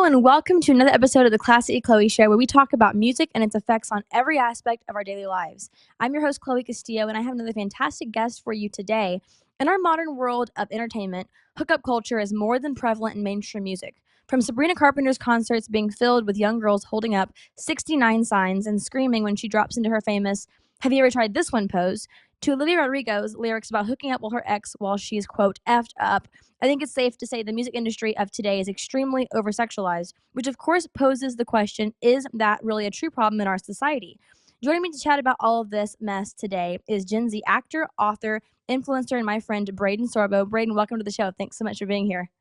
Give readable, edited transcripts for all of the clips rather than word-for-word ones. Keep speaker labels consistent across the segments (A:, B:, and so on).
A: Hello and welcome to another episode of the Classy Chloe Show, where we talk about music and its effects on every aspect of our daily lives. I'm your host, Chloe Castillo, and I have another fantastic guest for you today. In our modern world of entertainment, hookup culture is more than prevalent in mainstream music. From Sabrina Carpenter's concerts being filled with young girls holding up 69 signs and screaming when she drops into her famous "Have you ever tried this one" pose, to Olivia Rodrigo's lyrics about hooking up with her ex while she's, quote, effed up, I think it's safe to say the music industry of today is extremely oversexualized, which of course poses the question, is that really a true problem in our society? Joining me to chat about all of this mess today is Gen Z actor, author, influencer, and my friend Braeden Sorbo. Braeden, welcome to the show. Thanks so much for being here.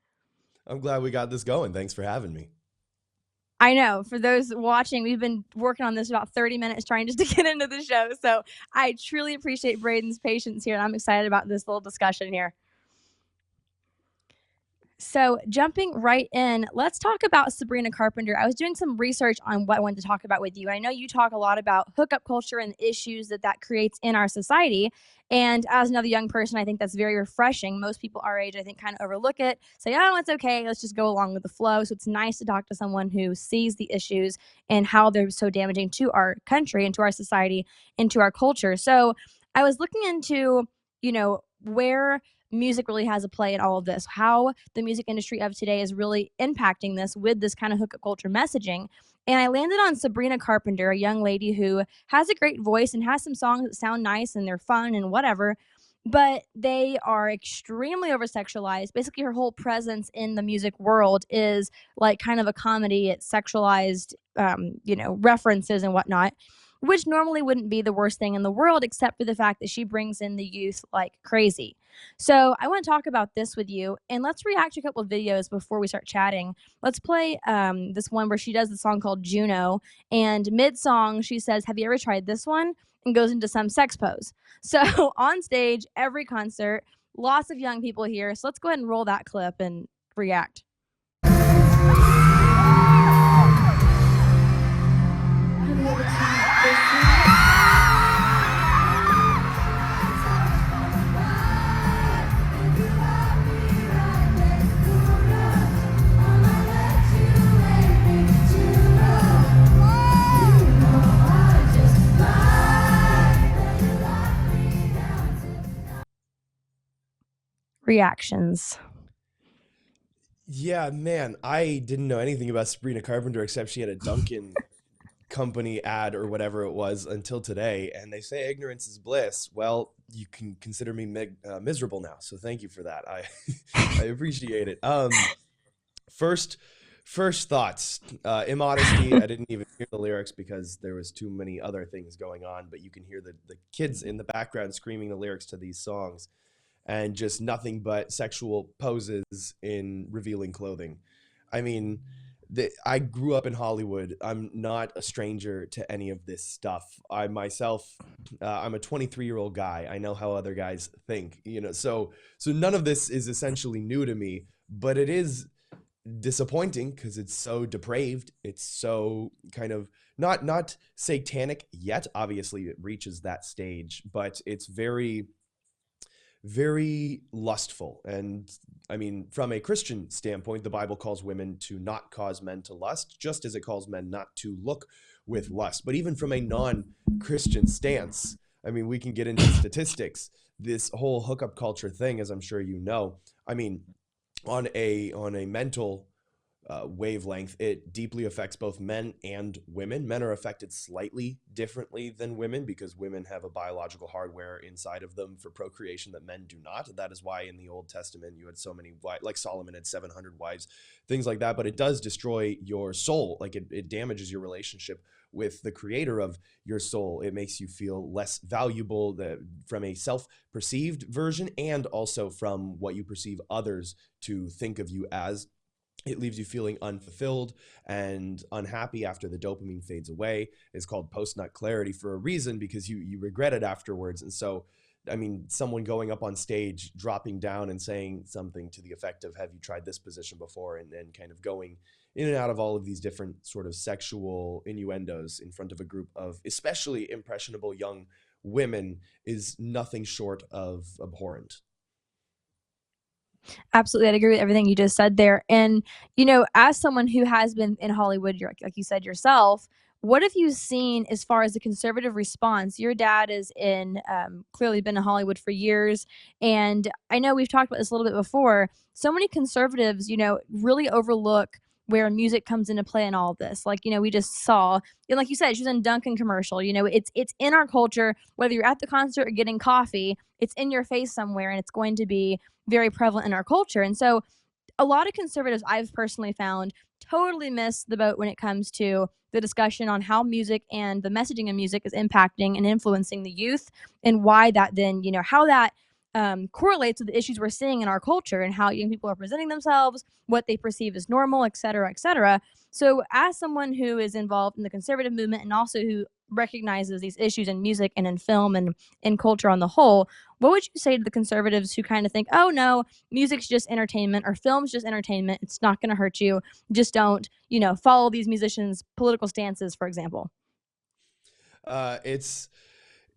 B: I'm glad we got this going. Thanks for having me.
A: I know. For those watching, we've been working on this about 30 minutes trying just to get into the show. So I truly appreciate Braden's patience here, and I'm excited about this little discussion here. So jumping right in, let's talk about Sabrina Carpenter. I was doing some research on what I wanted to talk about with you. I know you talk a lot about hookup culture and the issues that creates in our society. And as another young person, I think that's very refreshing. Most people our age, I think, kind of overlook it, say, oh, it's okay, let's just go along with the flow. So it's nice to talk to someone who sees the issues and how they're so damaging to our country and to our society and to our culture. So I was looking into, where music really has a play in all of this, how the music industry of today is really impacting this with this kind of hookup culture messaging. And I landed on Sabrina Carpenter, a young lady who has a great voice and has some songs that sound nice and they're fun and whatever, but they are extremely oversexualized. Basically, her whole presence in the music world is like kind of a comedy. It's sexualized, references and whatnot, which normally wouldn't be the worst thing in the world, except for the fact that she brings in the youth like crazy. So I want to talk about this with you, and let's react to a couple of videos before we start chatting. Let's play this one where she does the song called Juno, and mid-song she says, "Have you ever tried this one?" and goes into some sex pose. So on stage, every concert, lots of young people here. So let's go ahead and roll that clip and react. Reactions.
B: Yeah, man, I didn't know anything about Sabrina Carpenter except she had a Dunkin' company ad or whatever it was until today. And they say ignorance is bliss. Well, you can consider me miserable now. So thank you for that. I appreciate it. First thoughts. Immodesty. I didn't even hear the lyrics because there was too many other things going on. But you can hear the kids in the background screaming the lyrics to these songs. And just nothing but sexual poses in revealing clothing. I mean, I grew up in Hollywood. I'm not a stranger to any of this stuff. I myself, I'm a 23-year-old guy. I know how other guys think, so none of this is essentially new to me, but it is disappointing because it's so depraved. It's so kind of not satanic yet. Obviously, it reaches that stage, but it's very very lustful. And I mean, from a Christian standpoint, the Bible calls women to not cause men to lust, just as it calls men not to look with lust. But even from a non-Christian stance, I mean, we can get into statistics. This whole hookup culture thing, as I'm sure you know, I mean, on a mental wavelength, it deeply affects both men and women. Men are affected slightly differently than women because women have a biological hardware inside of them for procreation that men do not. That is why in the Old Testament you had so many, like Solomon had 700 wives, things like that. But it does destroy your soul. Like it damages your relationship with the creator of your soul. It makes you feel less valuable from a self-perceived version and also from what you perceive others to think of you as. It leaves you feeling unfulfilled and unhappy after the dopamine fades away. It's called post-nut clarity for a reason, because you regret it afterwards. And so, I mean, someone going up on stage, dropping down and saying something to the effect of, have you tried this position before? And kind of going in and out of all of these different sort of sexual innuendos in front of a group of especially impressionable young women is nothing short of abhorrent.
A: Absolutely, I'd agree with everything you just said there. And, as someone who has been in Hollywood, like you said yourself, what have you seen as far as the conservative response? Your dad is clearly been in Hollywood for years. And I know we've talked about this a little bit before. So many conservatives, really overlook where music comes into play in all of this. Like, we just saw, and like you said, she was in Dunkin' commercial. It's in our culture, whether you're at the concert or getting coffee, it's in your face somewhere, and it's going to be very prevalent in our culture. And so a lot of conservatives I've personally found totally miss the boat when it comes to the discussion on how music and the messaging of music is impacting and influencing the youth, and why that then, how that correlates with the issues we're seeing in our culture and how young people are presenting themselves, what they perceive as normal, et cetera, et cetera. So, as someone who is involved in the conservative movement and also who recognizes these issues in music and in film and in culture on the whole, what would you say to the conservatives who kind of think, oh no, music's just entertainment or film's just entertainment. It's not going to hurt you. Just don't, follow these musicians' political stances, for example.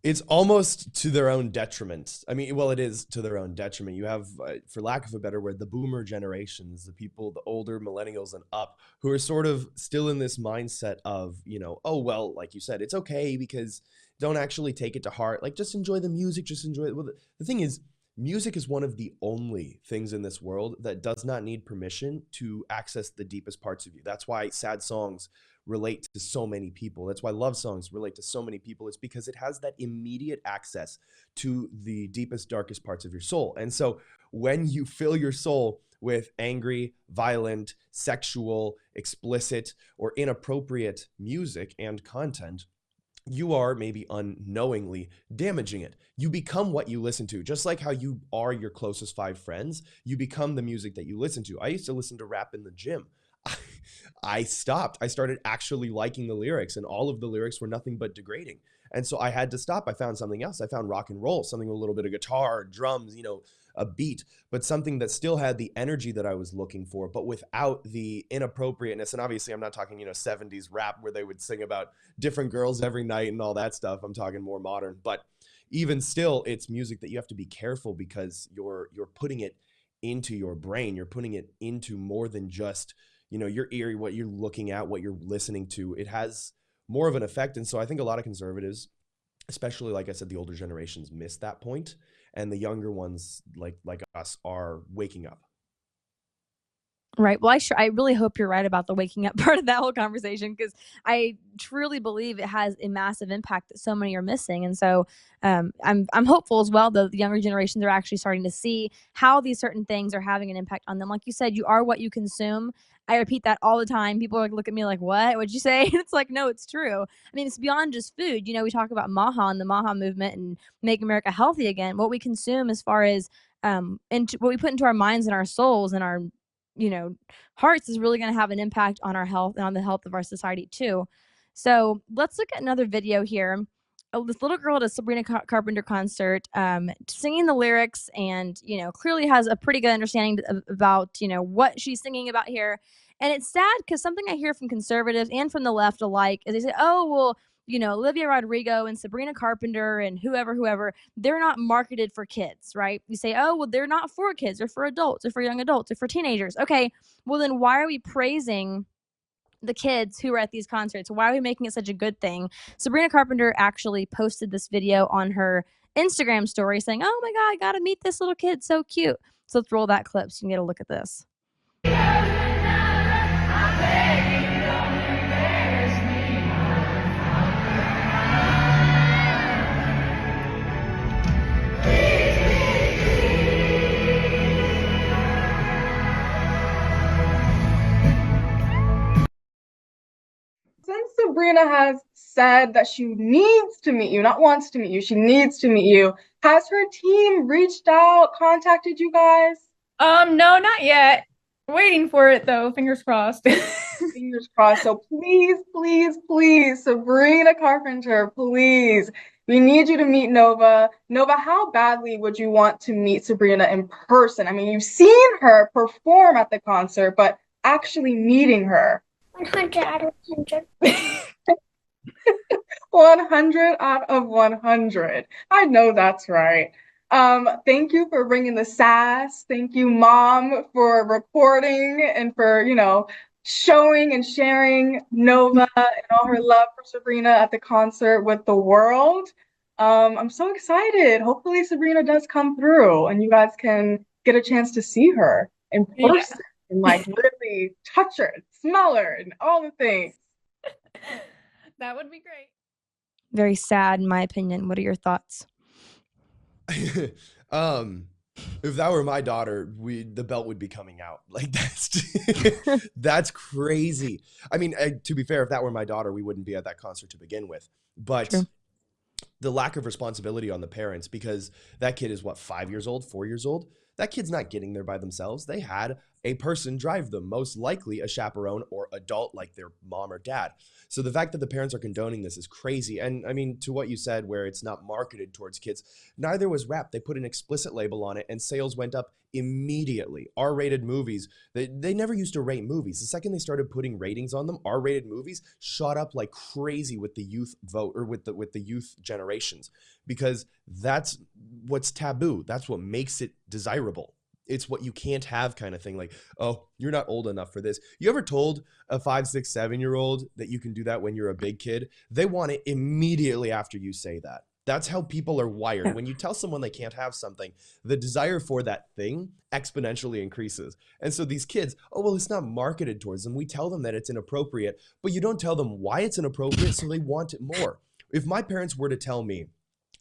B: It's almost to their own detriment. I mean, well, it is to their own detriment. You have, for lack of a better word, the boomer generations, the people, the older millennials and up, who are sort of still in this mindset of, oh, well, like you said, it's okay because don't actually take it to heart. Like, just enjoy the music, just enjoy it. Well, the thing is, music is one of the only things in this world that does not need permission to access the deepest parts of you. That's why sad songs relate to so many people. That's why love songs relate to so many people. It's because it has that immediate access to the deepest, darkest parts of your soul. And so when you fill your soul with angry, violent, sexual, explicit, or inappropriate music and content, you are maybe unknowingly damaging it. You become what you listen to, just like how you are your closest five friends. You become the music that you listen to. I used to listen to rap in the gym. I stopped. I started actually liking the lyrics, and all of the lyrics were nothing but degrading. And so I had to stop. I found something else. I found rock and roll, something with a little bit of guitar, drums, a beat, but something that still had the energy that I was looking for, but without the inappropriateness. And obviously, I'm not talking, 70s rap where they would sing about different girls every night and all that stuff. I'm talking more modern. But even still, it's music that you have to be careful because you're putting it into your brain. You're putting it into more than just your ear, what you're looking at, what you're listening to. It has more of an effect. And so I think a lot of conservatives, especially like I said, the older generations miss that point, and the younger ones like us are waking up.
A: Right. Well, I really hope you're right about the waking up part of that whole conversation, because I truly believe it has a massive impact that so many are missing. And so I'm hopeful as well that the younger generations are actually starting to see how these certain things are having an impact on them. Like you said, you are what you consume. I repeat that all the time. People like look at me like, "What? What'd you say?" It's like, no, it's true. I mean, it's beyond just food. We talk about Maha and the Maha movement and make America healthy again. What we consume, as far as into what we put into our minds and our souls and our you know, hearts, is really going to have an impact on our health and on the health of our society too. So let's look at another video here. This little girl at a Sabrina Carpenter concert, singing the lyrics, and clearly has a pretty good understanding about what she's singing about here. And it's sad because something I hear from conservatives and from the left alike is they say, "Oh well, Olivia Rodrigo and Sabrina Carpenter and whoever, they're not marketed for kids," right? You say, "Oh, well, they're not for kids, they're for adults, they're for young adults, they're for teenagers." Okay, well, then why are we praising the kids who are at these concerts? Why are we making it such a good thing? Sabrina Carpenter actually posted this video on her Instagram story saying, "Oh my God, I got to meet this little kid. So cute." So let's roll that clip so you can get a look at this.
C: Since Sabrina has said that she needs to meet you, not wants to meet you, she needs to meet you, has her team reached out, contacted you guys?
D: No, not yet. Waiting for it though, fingers crossed.
C: Fingers crossed. So please, please, please, Sabrina Carpenter, please. We need you to meet Nova. Nova, how badly would you want to meet Sabrina in person? I mean, you've seen her perform at the concert, but actually meeting her.
D: 100 out of 100.
C: 100 out of 100. I know that's right. Thank you for bringing the sass. Thank you, Mom, for recording and for, showing and sharing Nova and all her love for Sabrina at the concert with the world. I'm so excited. Hopefully, Sabrina does come through and you guys can get a chance to see her in
D: Yeah.
C: person and like really touch her and smell her and all the things.
D: That would be great.
A: Very sad, in my opinion. What are your thoughts?
B: If that were my daughter, the belt would be coming out. Like that's crazy. I mean, to be fair, if that were my daughter, we wouldn't be at that concert to begin with. But
A: True.
B: the lack of responsibility on the parents, because that kid is what, 5 years old, 4 years old? That kid's not getting there by themselves. They had a person drive them, most likely a chaperone or adult like their mom or dad. So the fact that the parents are condoning this is crazy. And I mean, to what you said, where it's not marketed towards kids, neither was rap. They put an explicit label on it and sales went up immediately. R-rated movies, they never used to rate movies. The second they started putting ratings on them, R-rated movies shot up like crazy with the youth vote, or with the youth generations, because that's what's taboo. That's what makes it desirable. It's what you can't have kind of thing. Like, oh, you're not old enough for this. You ever told a 5, 6, 7-year-old that you can do that when you're a big kid? They want it immediately after you say that. That's how people are wired.
A: Yeah.
B: When you tell someone they can't have something, the desire for that thing exponentially increases. And so these kids, oh, well, it's not marketed towards them. We tell them that it's inappropriate, but you don't tell them why it's inappropriate, so they want it more. If my parents were to tell me,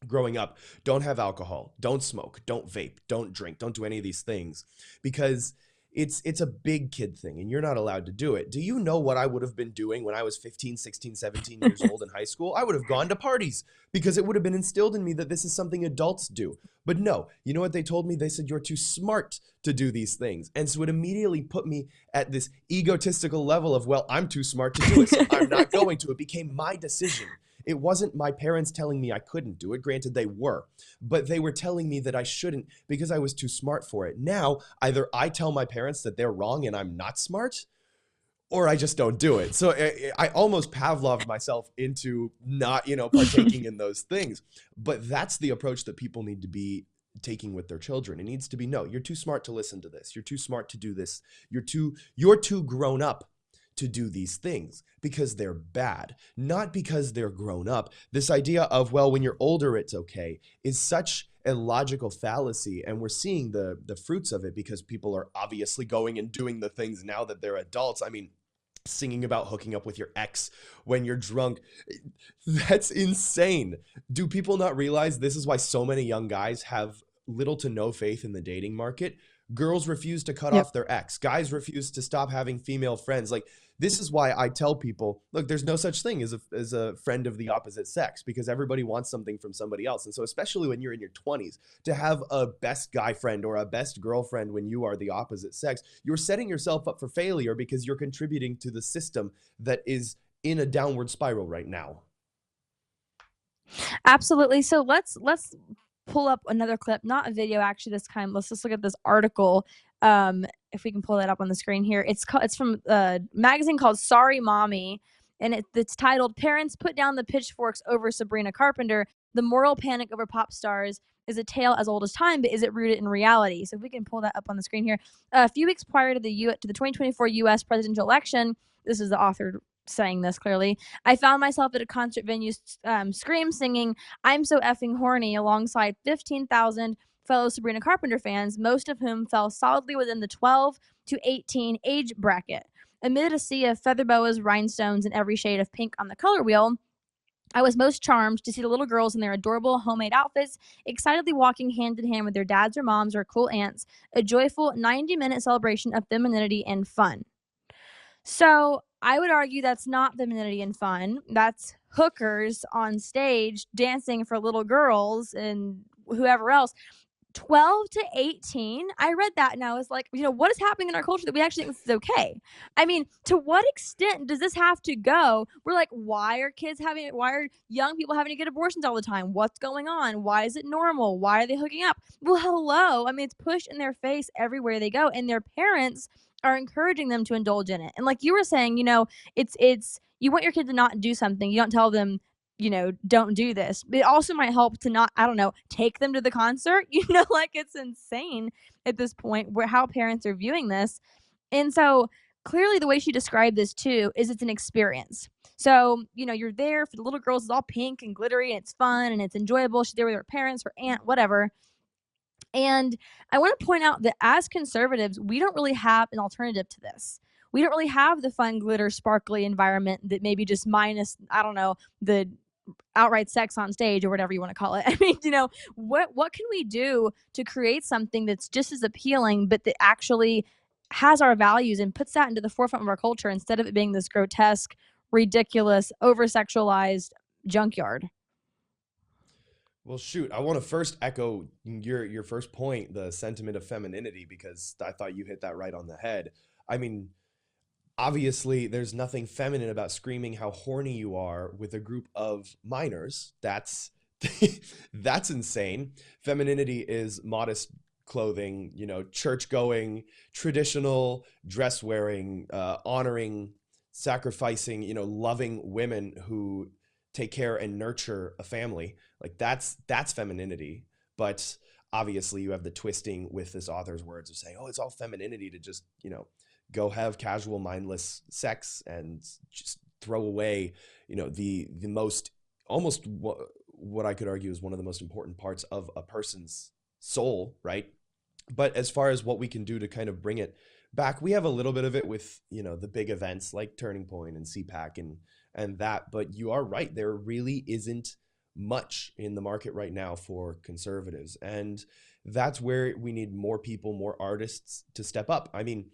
B: growing up, don't have alcohol, don't smoke, don't vape, don't drink, don't do any of these things, because it's a big kid thing and you're not allowed to do it. Do you know what I would have been doing when I was 15, 16, 17 years old in high school? I would have gone to parties because it would have been instilled in me that this is something adults do. But no, you know what they told me? They said, you're too smart to do these things. And so it immediately put me at this egotistical level of, well, I'm too smart to do it, so I'm not going to. It became my decision. It wasn't my parents telling me I couldn't do it. Granted, they were, but they were telling me that I shouldn't because I was too smart for it. Now, either I tell my parents that they're wrong and I'm not smart, or I just don't do it. So I almost Pavloved myself into not, partaking in those things. But that's the approach that people need to be taking with their children. It needs to be, no, you're too smart to listen to this. You're too smart to do this. You're too grown up to do these things because they're bad, not because they're grown up. This idea of, well, when you're older, it's okay, is such a logical fallacy. And we're seeing the fruits of it because people are obviously going and doing the things now that they're adults. I mean, singing about hooking up with your ex when you're drunk, that's insane. Do people not realize this is why so many young guys have little to no faith in the dating market? Girls refuse to cut
A: Yep.
B: off their ex. Guys refuse to stop having female friends. Like, this is why I tell people, look, there's no such thing as a friend of the opposite sex, because everybody wants something from somebody else. And so especially when you're in your 20s, to have a best guy friend or a best girlfriend when you are the opposite sex, you're setting yourself up for failure because you're contributing to the system that is in a downward spiral right now.
A: Absolutely. So let's pull up another clip, not a video actually this time. Let's just look at this article. If we can pull that up on the screen here. It's from a magazine called Sorry Mommy, and it's titled "Parents Put Down the Pitchforks Over Sabrina Carpenter: The Moral Panic Over Pop Stars is a Tale as Old as Time, but is it rooted in reality?" So if we can pull that up on the screen here. A few weeks prior to the 2024 U.S. presidential election, this is the author saying this clearly, I found myself at a concert venue singing "I'm So Effing Horny" alongside 15,000 fellow Sabrina Carpenter fans, most of whom fell solidly within the 12 to 18 age bracket. Amid a sea of feather boas, rhinestones, and every shade of pink on the color wheel, I was most charmed to see the little girls in their adorable homemade outfits, excitedly walking hand in hand with their dads or moms or cool aunts, a joyful 90-minute celebration of femininity and fun. So I would argue that's not femininity and fun. That's hookers on stage dancing for little girls and whoever else. 12 to 18, I read that and I was like, what is happening in our culture that we actually think this is okay? I mean, to what extent does this have to go? We're like, why are young people having to get abortions all the time? What's going on? Why is it normal? Why are they hooking up? Well, hello. I mean, it's pushed in their face everywhere they go, and their parents are encouraging them to indulge in it. And like you were saying, it's you want your kid to not do something. You don't tell them don't do this. It also might help to not, I don't know, take them to the concert. Like it's insane at this point where how parents are viewing this. And so clearly the way she described this too is it's an experience. So, you're there for the little girls, it's all pink and glittery and it's fun and it's enjoyable. She's there with her parents, her aunt, whatever. And I want to point out that as conservatives, we don't really have an alternative to this. We don't really have the fun, glitter, sparkly environment that maybe just minus, I don't know, the outright sex on stage or whatever you want to call it. I mean, what can we do to create something that's just as appealing, but that actually has our values and puts that into the forefront of our culture instead of it being this grotesque, ridiculous, over sexualized junkyard?
B: Well, shoot, I want to first echo your first point, the sentiment of femininity, because I thought you hit that right on the head. I mean, obviously, there's nothing feminine about screaming how horny you are with a group of minors. That's that's insane. Femininity is modest clothing, church going, traditional dress wearing, honoring, sacrificing, loving women who take care and nurture a family. Like that's femininity. But obviously you have the twisting with this author's words of saying, oh, it's all femininity to just, go have casual mindless sex and just throw away, the most almost what I could argue is one of the most important parts of a person's soul, right? But as far as what we can do to kind of bring it back, we have a little bit of it with, the big events like Turning Point and CPAC and that, but you are right. There really isn't much in the market right now for conservatives. And that's where we need more people, more artists to step up. I mean,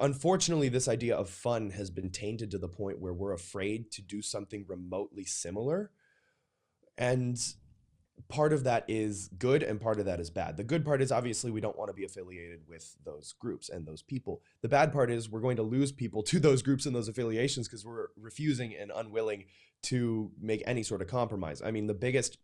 B: unfortunately, this idea of fun has been tainted to the point where we're afraid to do something remotely similar. And part of that is good and part of that is bad. The good part is obviously we don't want to be affiliated with those groups and those people. The bad part is we're going to lose people to those groups and those affiliations because we're refusing and unwilling to make any sort of compromise. I mean, the biggest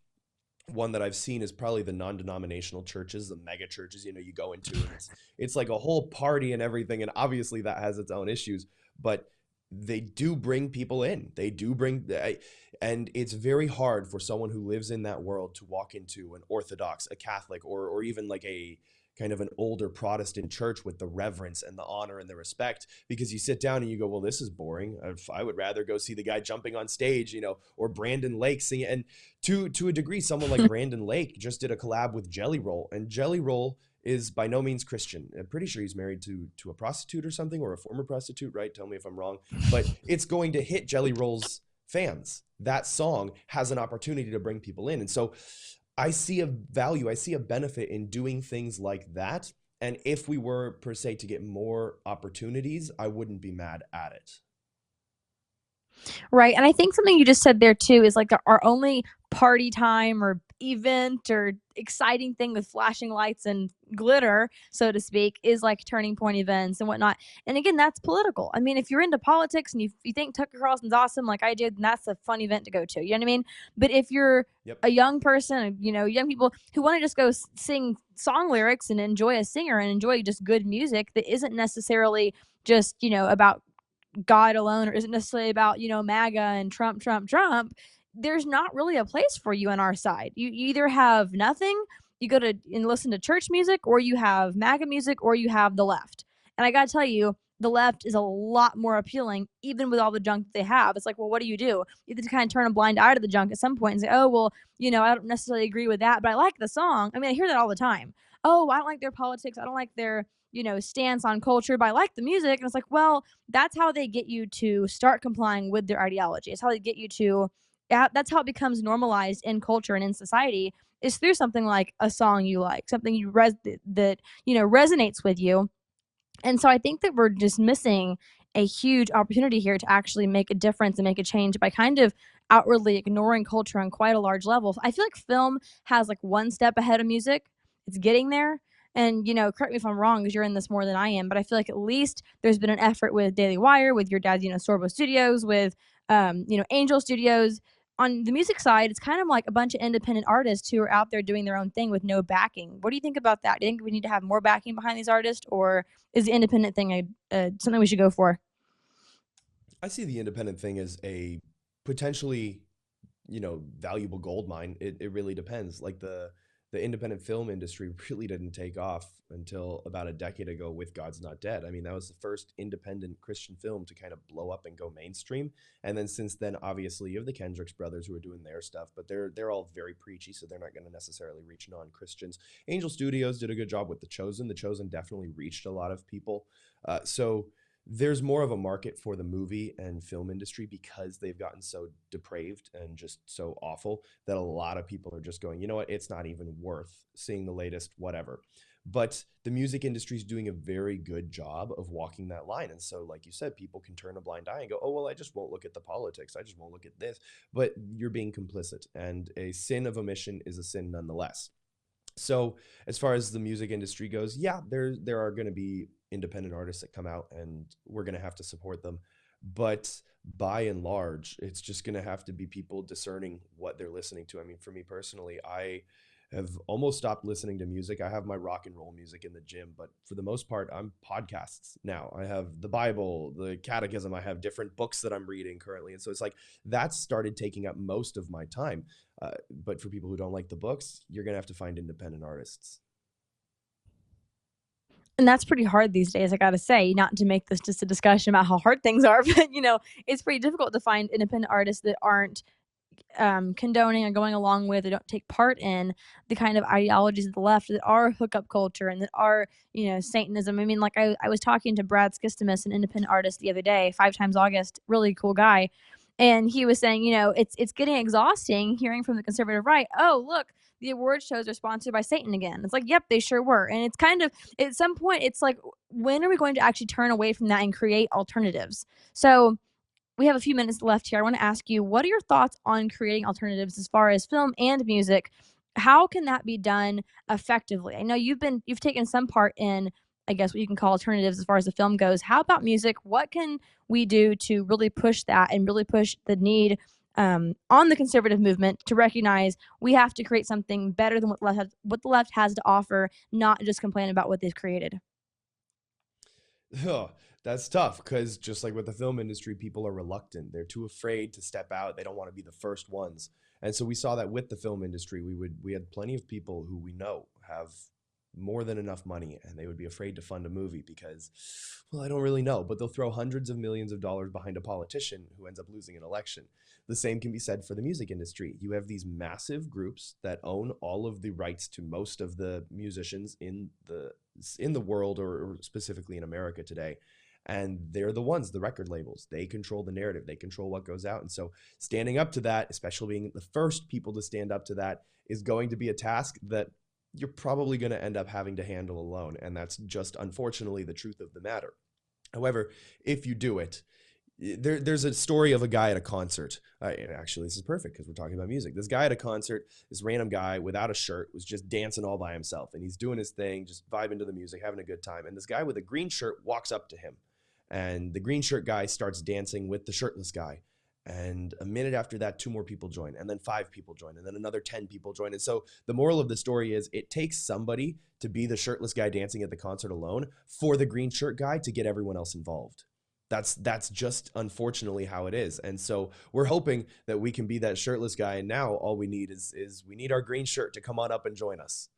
B: one that I've seen is probably the non-denominational churches, the mega churches, you go into, and it's like a whole party and everything. And obviously that has its own issues, but they do bring people in. They do bring, and it's very hard for someone who lives in that world to walk into an Orthodox, a Catholic, or even like a kind of an older Protestant church with the reverence and the honor and the respect, because you sit down and you go, well, this is boring. I would rather go see the guy jumping on stage, or Brandon Lake singing. And to a degree, someone like Brandon Lake just did a collab with Jelly Roll, and Jelly Roll is by no means Christian. I'm pretty sure he's married to a prostitute or something, or a former prostitute, right? Tell me if I'm wrong. But it's going to hit Jelly Roll's fans. That song has an opportunity to bring people in. And so I see a value, I see a benefit in doing things like that. And if we were, per se, to get more opportunities, I wouldn't be mad at it.
A: Right. And I think something you just said there too is like our only party time or event or exciting thing with flashing lights and glitter, so to speak, is like Turning Point events and whatnot. And again, that's political. I mean, if you're into politics and you think Tucker Carlson's awesome, like I did, then that's a fun event to go to. You know what I mean? But if you're a young person, young people who want to just go sing song lyrics and enjoy a singer and enjoy just good music that isn't necessarily just, about God alone, or isn't necessarily about, MAGA and Trump, Trump, Trump, there's not really a place for you on our side. You either have nothing, you go to and listen to church music, or you have MAGA music, or you have the left. And I got to tell you, the left is a lot more appealing, even with all the junk that they have. It's like, well, what do? You have to kind of turn a blind eye to the junk at some point and say, oh, well, I don't necessarily agree with that, but I like the song. I mean, I hear that all the time. Oh, I don't like their politics. I don't like their, stance on culture, but I like the music. And it's like, well, that's how they get you to start complying with their ideology. It's how they get you to, that's how it becomes normalized in culture and in society, is through something like a song you like, something that resonates with you. And so I think that we're just missing a huge opportunity here to actually make a difference and make a change by kind of outwardly ignoring culture on quite a large level. I feel like film has like one step ahead of music. It's getting there. And, correct me if I'm wrong, because you're in this more than I am, but I feel like at least there's been an effort with Daily Wire, with your dad's, Sorbo Studios, with, Angel Studios. On the music side, it's kind of like a bunch of independent artists who are out there doing their own thing with no backing. What do you think about that? Do you think we need to have more backing behind these artists, or is the independent thing something we should go for?
B: I see the independent thing as a potentially valuable gold mine. It really depends. Like the independent film industry really didn't take off until about a decade ago with God's Not Dead. I mean, that was the first independent Christian film to kind of blow up and go mainstream. And then since then, obviously, you have the Kendricks brothers who are doing their stuff, but they're all very preachy, so they're not going to necessarily reach non-Christians. Angel Studios did a good job with The Chosen. The Chosen definitely reached a lot of people. So there's more of a market for the movie and film industry because they've gotten so depraved and just so awful that a lot of people are just going, you know what, it's not even worth seeing the latest whatever. But the music industry is doing a very good job of walking that line. And so, like you said, people can turn a blind eye and go, oh, well, I just won't look at the politics. I just won't look at this. But you're being complicit. And a sin of omission is a sin nonetheless. So as far as the music industry goes, yeah, there are going to be independent artists that come out and we're going to have to support them. But by and large, it's just going to have to be people discerning what they're listening to. I mean, for me personally, I have almost stopped listening to music. I have my rock and roll music in the gym, but for the most part, I'm podcasts now. I have the Bible, the catechism, I have different books that I'm reading currently. And so it's like that's started taking up most of my time. But for people who don't like the books, you're going to have to find independent artists.
A: And that's pretty hard these days, I gotta say, not to make this just a discussion about how hard things are, but it's pretty difficult to find independent artists that aren't condoning or going along with or don't take part in the kind of ideologies of the left that are hookup culture and that are, Satanism. I mean, like I was talking to Brad Skistimus, an independent artist, the other day, 5 times August, really cool guy. And he was saying, it's getting exhausting hearing from the conservative right, oh, look, the award shows are sponsored by Satan again. It's like, yep, they sure were. And it's kind of, at some point, it's like, when are we going to actually turn away from that and create alternatives? So we have a few minutes left here. I want to ask you, what are your thoughts on creating alternatives as far as film and music? How can that be done effectively? I know you've taken some part in, I guess, what you can call alternatives as far as the film goes. How about music? What can we do to really push that and really push the need on the conservative movement to recognize we have to create something better than what the left has to offer, not just complain about what they've created?
B: Oh, that's tough because just like with the film industry, people are reluctant. They're too afraid to step out. They don't want to be the first ones. And so we saw that with the film industry. We had plenty of people who we know have more than enough money and they would be afraid to fund a movie because, well, I don't really know, but they'll throw hundreds of millions of dollars behind a politician who ends up losing an election. The same can be said for the music industry. You have these massive groups that own all of the rights to most of the musicians in the world, or specifically in America today. And they're the ones, the record labels, they control the narrative, they control what goes out. And so standing up to that, especially being the first people to stand up to that, is going to be a task that you're probably going to end up having to handle alone. And that's just unfortunately the truth of the matter. However, if you do it, there's a story of a guy at a concert. Actually, this is perfect because we're talking about music. This guy at a concert, this random guy without a shirt, was just dancing all by himself. And he's doing his thing, just vibing to the music, having a good time. And this guy with a green shirt walks up to him. And the green shirt guy starts dancing with the shirtless guy. And a minute after that, 2 more people join, and then 5 people join, and then another 10 people join. And so the moral of the story is it takes somebody to be the shirtless guy dancing at the concert alone for the green shirt guy to get everyone else involved. That's just unfortunately how it is. And so we're hoping that we can be that shirtless guy. And now all we need is we need our green shirt to come on up and join us.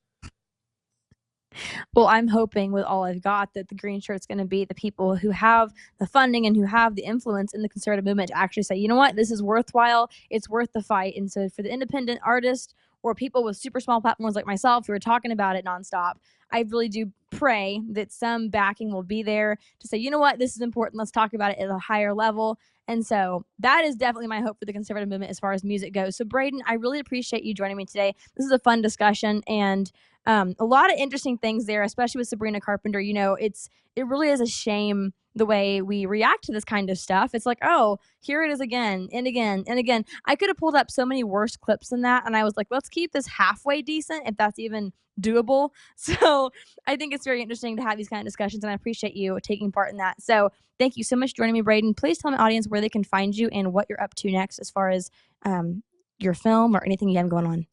A: Well, I'm hoping with all I've got that the green shirt's going to be the people who have the funding and who have the influence in the conservative movement to actually say, you know what, this is worthwhile. It's worth the fight. And so for the independent artist or people with super small platforms like myself who are talking about it nonstop, I really do pray that some backing will be there to say, you know what, this is important. Let's talk about it at a higher level. And so that is definitely my hope for the conservative movement as far as music goes. So Braeden, I really appreciate you joining me today. This is a fun discussion and a lot of interesting things there, especially with Sabrina Carpenter. It really is a shame the way we react to this kind of stuff. It's like, oh, here it is again and again and again. I could have pulled up so many worse clips than that, and I was like, let's keep this halfway decent if that's even doable. So I think it's very interesting to have these kind of discussions, and I appreciate you taking part in that. So thank you so much for joining me, Braeden. Please tell my audience where they can find you and what you're up to next as far as your film or anything you have going on.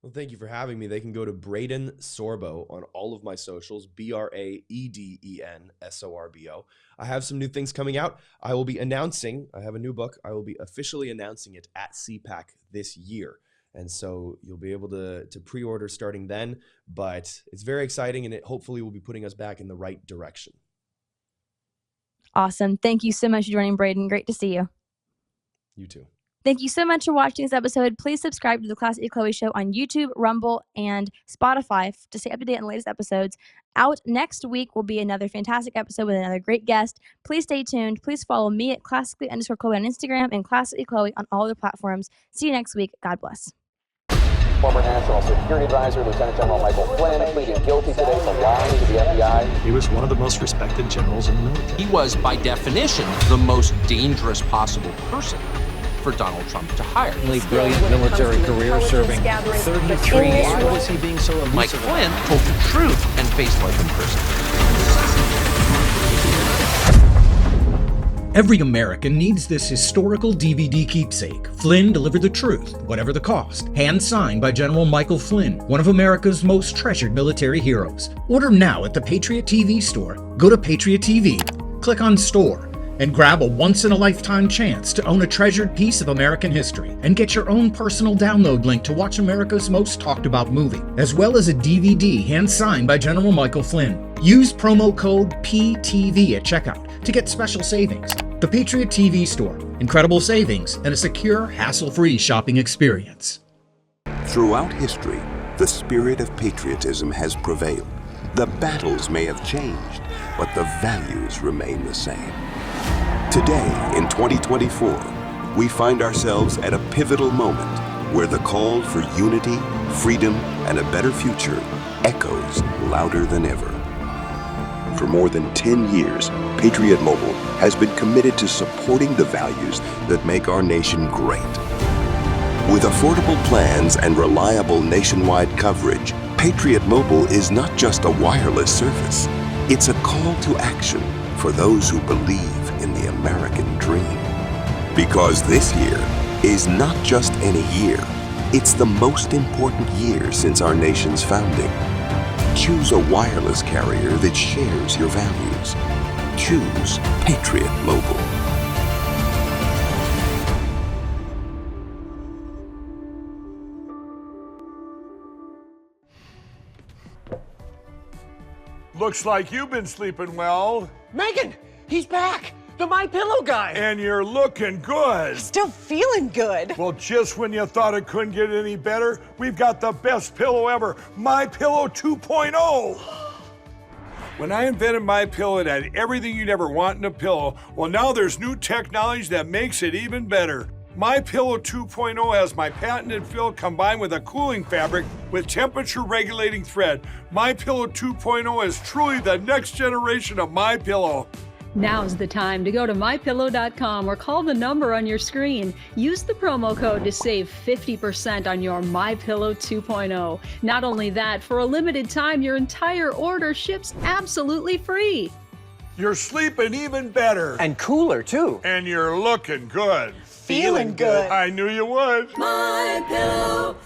B: Well, thank you for having me. They can go to Braeden Sorbo on all of my socials, Braeden Sorbo. I have some new things coming out. I have a new book. I will be officially announcing it at CPAC this year. And so you'll be able to pre-order starting then, but it's very exciting and it hopefully will be putting us back in the right direction.
A: Awesome. Thank you so much for joining, Braeden. Great to see you.
B: You too.
A: Thank you so much for watching this episode. Please subscribe to the Classically Chloe Show on YouTube, Rumble, and Spotify to stay up to date on the latest episodes. Out next week will be another fantastic episode with another great guest. Please stay tuned. Please follow me at classically_Chloe on Instagram and Classically Chloe on all the platforms. See you next week. God bless.
E: Former National Security Advisor Lieutenant General Michael Flynn pleaded guilty today for lying to the FBI.
F: He was one of the most respected generals in the military.
G: He was, by definition, the most dangerous possible person for Donald Trump to hire.
H: Brilliant military career, serving 33 years.
F: Why was he being so elusive?
G: Mike Flynn told the truth and faced life in prison.
I: Every American needs this historical DVD keepsake. Flynn delivered the truth, whatever the cost. Hand signed by General Michael Flynn, one of America's most treasured military heroes. Order now at the Patriot TV store. Go to Patriot TV, click on Store, and grab a once-in-a-lifetime chance to own a treasured piece of American history, and get your own personal download link to watch America's most talked-about movie, as well as a DVD hand-signed by General Michael Flynn. Use promo code PTV at checkout to get special savings. The Patriot TV Store. Incredible savings and a secure, hassle-free shopping experience.
J: Throughout history, the spirit of patriotism has prevailed. The battles may have changed, but the values remain the same. Today, in 2024, we find ourselves at a pivotal moment where the call for unity, freedom, and a better future echoes louder than ever. For more than 10 years, Patriot Mobile has been committed to supporting the values that make our nation great. With affordable plans and reliable nationwide coverage, Patriot Mobile is not just a wireless service. It's a call to action for those who believe in the American dream. Because this year is not just any year, it's the most important year since our nation's founding. Choose a wireless carrier that shares your values. Choose Patriot Mobile.
K: Looks like you've been sleeping well.
L: Megan, he's back. The My Pillow guy.
K: And you're looking good.
L: Still feeling good.
K: Well, just when you thought it couldn't get any better, we've got the best pillow ever, My Pillow 2.0. When I invented My Pillow, it had everything you'd ever want in a pillow. Well, now there's new technology that makes it even better. My Pillow 2.0 has my patented fill combined with a cooling fabric with temperature regulating thread. My Pillow 2.0 is truly the next generation of My Pillow.
M: Now's the time to go to mypillow.com or call the number on your screen. Use the promo code to save 50% on your My Pillow 2.0. Not only that, for a limited time, your entire order ships absolutely free.
K: You're sleeping even better.
L: And cooler, too.
K: And you're looking good.
L: Feeling good.
K: I knew you would.
N: mypillow.com